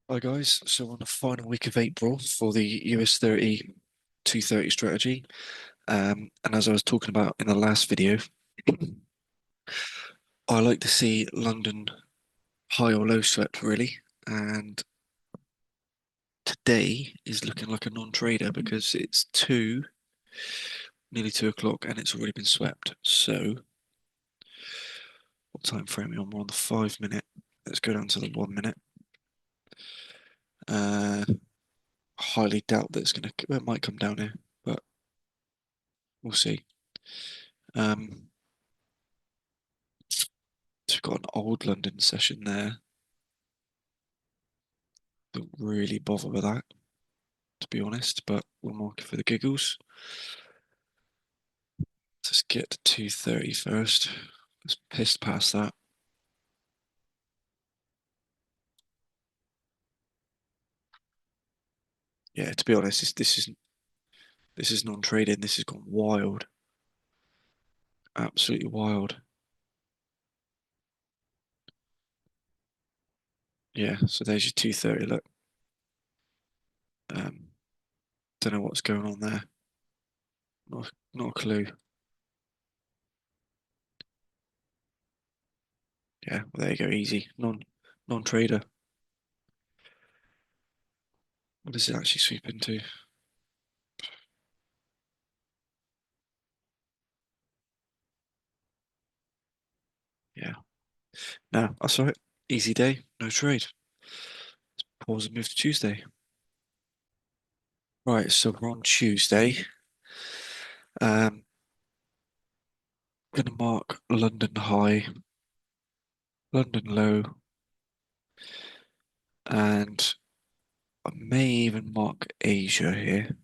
Hi guys, so on the final week of April for the US 30 230 strategy. And as I was talking about in the last video, I like to see London high or low swept really. And today is looking like a non-trader because it's nearly 2 o'clock, and it's already been swept. So what time frame are we on? We're on the 5 minute. Let's go down to the 1 minute. Uh, Highly doubt that well, it might come down here, but we'll see. Um, So we've got an old London session there. Don't really bother with that, to be honest, but we'll mark it for the giggles. Let's get to 230 first. Let's piss past that. Yeah, to be honest, this is non-trading. This has gone wild. Absolutely wild. Yeah, so there's your 230. Look. Um, don't know what's going on there. Not a clue. Yeah, well, there you go. Easy. Non-trader. What does it actually sweep into? Yeah. No, that's all right. Easy day. No trade. Pause and move to Tuesday. Right, so we're on Tuesday. Um, gonna mark London high, London low, and I may even mark Asia here.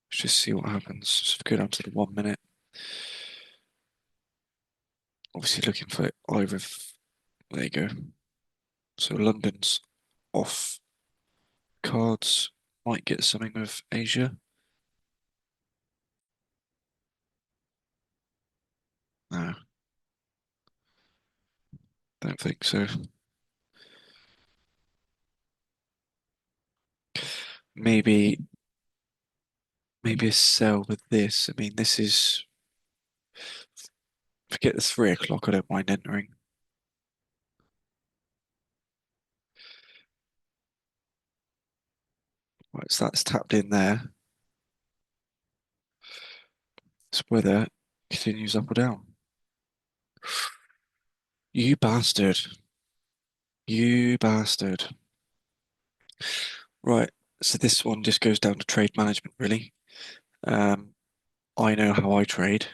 Let's just see what happens. So go down to the 1 minute. Obviously looking for either of, there you go. So London's off cards. Might get something with Asia. No, don't think so. Maybe maybe a sell with this. I mean, this is forget the 3 o'clock. I don't mind entering. Right, so that's tapped in there. It's whether continues up or down. You bastard. You bastard. Right. So this one just goes down to trade management, really. Um, I know how I trade.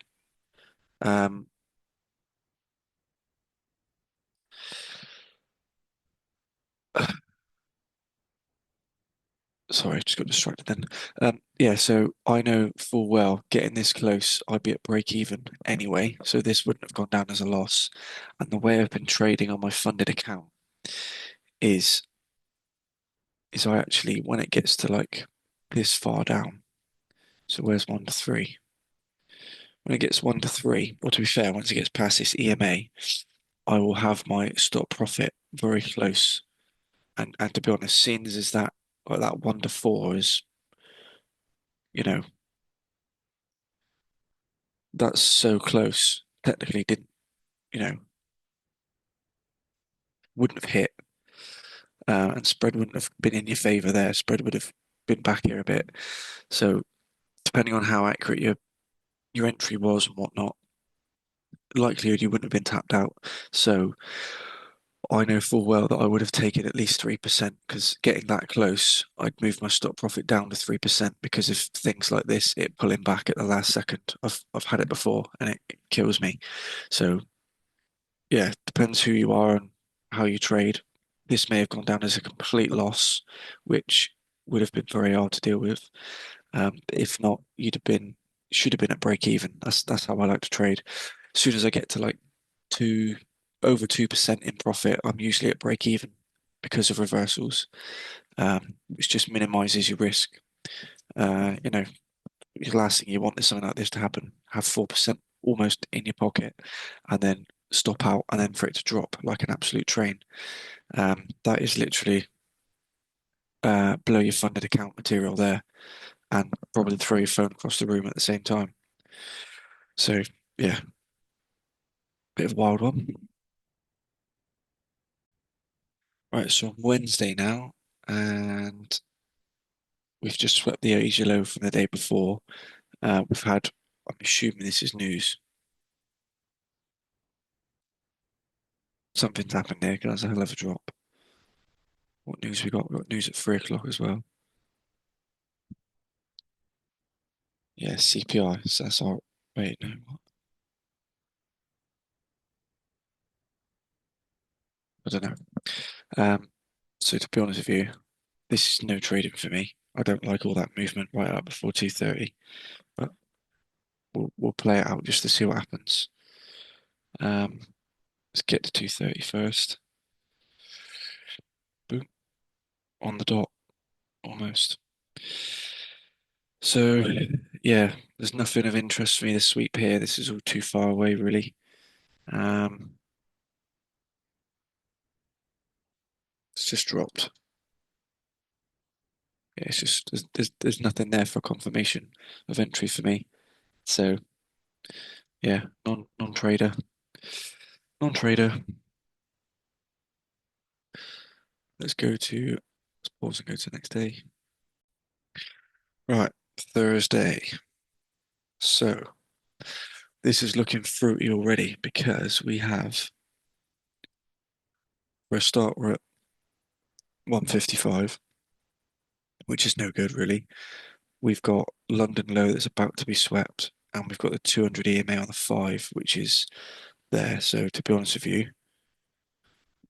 Um, Sorry, just got distracted then. Yeah, so I know full well getting this close, I'd be at break even anyway. So this wouldn't have gone down as a loss. And the way I've been trading on my funded account is is I actually, when it gets to like this far down, so where's 1 to 3? When it gets 1 to 3, or to be fair, once it gets past this EMA, I will have my stop profit very close. And to be honest, seeing as is that like that 1 to 4 is, you know, that's so close. Technically didn't, you know, wouldn't have hit, and spread wouldn't have been in your favour there. Spread would have been back here a bit. So depending on how accurate your entry was and whatnot, likelihood you wouldn't have been tapped out. So I know full well that I would have taken at least 3% because getting that close, I'd move my stop profit down to 3% because of things like this, it pulling back at the last second. I've had it before and it kills me. So yeah, depends who you are and how you trade. This may have gone down as a complete loss, which would have been very hard to deal with. If not, should have been at break even. That's how I like to trade. As soon as I get to like two over 2% in profit, I'm usually at break even because of reversals, which just minimizes your risk. You know, the last thing you want is something like this to happen. Have 4% almost in your pocket, and then stop out and then for it to drop like an absolute train. That is literally blow your funded account material there and probably throw your phone across the room at the same time. So yeah, bit of a wild one. Right, so on Wednesday now, and we've just swept the Asia low from the day before. We've had, I'm assuming this is news. Something's happened there because that's a hell of a drop. What news we got? We've got news at 3 o'clock as well. Yeah, CPI. So that's our, wait, no, what? I don't know. Um, so to be honest with you, this is no trading for me. I don't like all that movement right up before 2:30, but we'll play it out just to see what happens. Um, let's get to 2:30 first. Boom, on the dot, almost. So yeah, there's nothing of interest for me this sweep here. This is all too far away, really. Um, it's just dropped. Yeah, it's just there's nothing there for confirmation of entry for me. So yeah, non-trader, non-trader. Let's go to let's pause and go to the next day. Right, Thursday. So this is looking fruity already because we have for a start we're at 155, which is no good really. We've got London low that's about to be swept, and we've got the 200 EMA on the 5, which is there. So to be honest with you,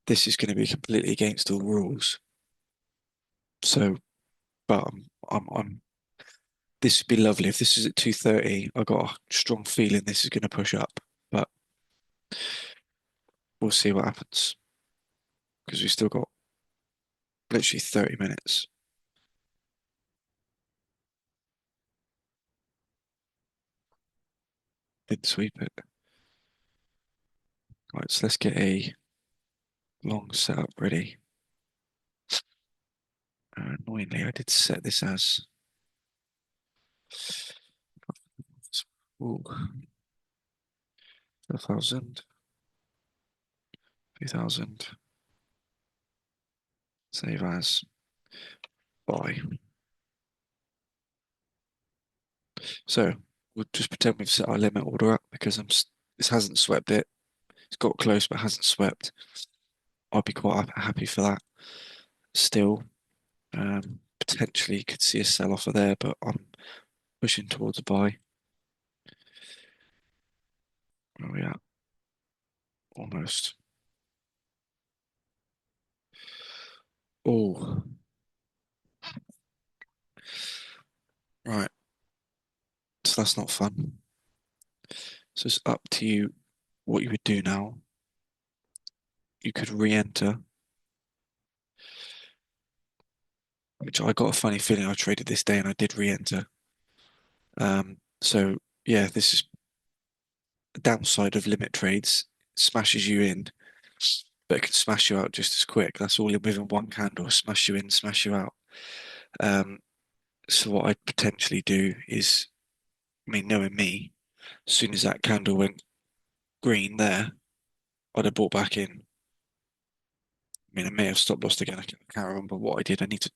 this is going to be completely against all rules. So, but this would be lovely if this is at 2:30. I got a strong feeling this is going to push up, but we'll see what happens because we've still got literally 30 minutes. Didn't sweep it. Right, so let's get a long setup ready. Annoyingly, I did set this as ooh, 1,000, 2,000, save as, buy. So we'll just pretend we've set our limit order up because this hasn't swept it. It's got close but hasn't swept. I'd be quite happy for that. Still, potentially could see a sell offer there, but I'm pushing towards a buy. Where are we at? Almost. Oh, right. So that's not fun. So it's up to you what you would do now. You could re-enter, which I got a funny feeling I traded this day and I did re-enter. So yeah, this is the downside of limit trades. It smashes you in, but it can smash you out just as quick. That's all you're moving one candle, smash you in, smash you out. Um, so what I'd potentially do is, I mean, knowing me, as soon as that candle went green there, I'd have bought back in. I mean, I may have stop lost again. I can't remember what I did. I need to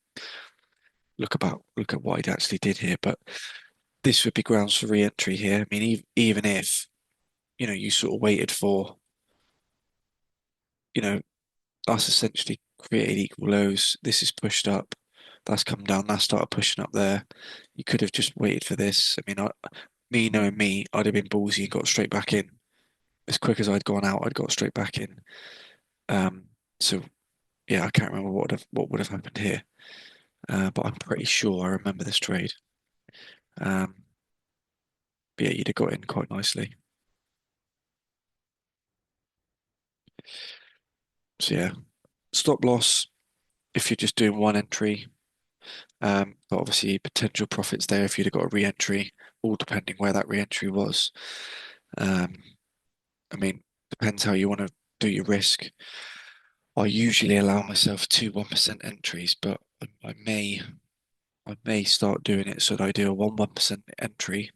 look at what I actually did here. But this would be grounds for re-entry here. I mean, even if you sort of waited for you know that's essentially created equal lows. This is pushed up. That's come down. That started pushing up there. You could have just waited for this. I mean, me knowing me, I'd have been ballsy and got straight back in. As quick as I'd gone out, I'd got straight back in. Um, so yeah, I can't remember what would have happened here. But I'm pretty sure I remember this trade. Um, but yeah, you'd have got in quite nicely. So yeah, stop loss if you're just doing one entry. But obviously potential profits there if you'd have got a re-entry, all depending where that re-entry was. Um, I mean, Depends how you want to do your risk. I usually allow myself two 1% entries, but I may start doing it so that I do a 1% entry.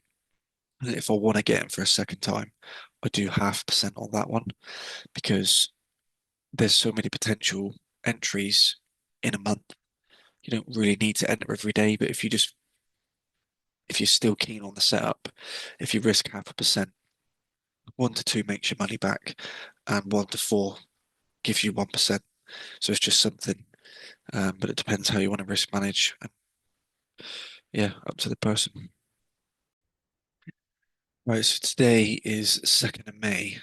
And if I want to get in for a second time, I do 0.5% on that one because there's so many potential entries in a month. You don't really need to enter every day, but if you're still keen on the setup, if you risk 0.5%, 1 to 2 makes your money back, and 1 to 4 gives you 1%. So it's just something, but it depends how you want to risk manage. And yeah, up to the person. Right, so today is 2nd of May,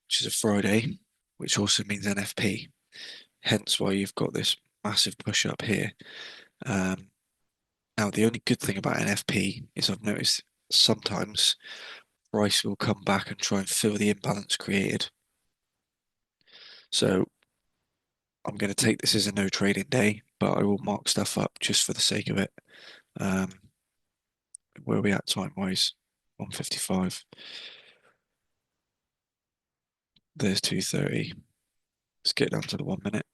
which is a Friday, which also means NFP. Hence why you've got this massive push up here. Um, Now, the only good thing about NFP is I've noticed sometimes price will come back and try and fill the imbalance created. So I'm going to take this as a no trading day, but I will mark stuff up just for the sake of it. Um, where are we at time wise? 1:55. There's 2:30. Let's get down to the 1 minute.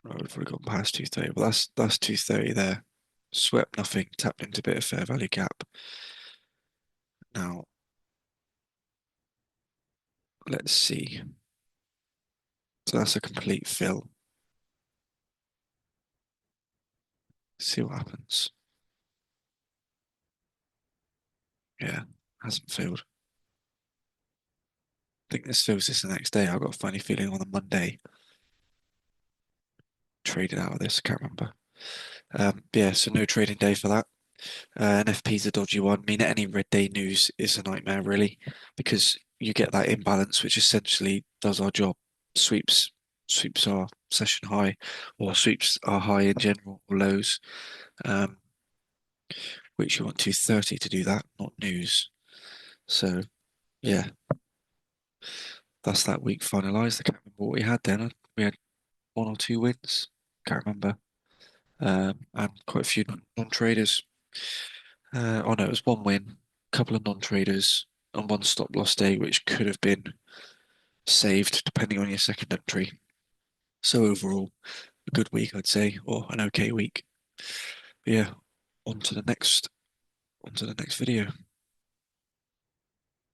Right, we've already gone past 2:30. Well, that's 2:30 there. Swept nothing, tapped into a bit of fair value gap. Now, let's see. So that's a complete fill. See what happens. Yeah, hasn't filled. I think this fills this the next day. I've got a funny feeling on the Monday. Traded out of this, I can't remember. Yeah, so no trading day for that. NFP's a dodgy one. I mean, any red day news is a nightmare, really, because you get that imbalance, which essentially does our job. Sweeps, sweeps are session high, or sweeps are high in general, or lows. Um, which you want 2:30 to do that, not news. So yeah, that's that week finalised. I can't remember what we had then. We had 1 or 2 wins. Can't remember. And quite a few non-traders. Oh no, it was 1 win, a couple of non-traders, and 1 stop loss day, which could have been saved depending on your second entry. So overall, a good week, I'd say, or an okay week. But yeah, on to the next, on to the next video.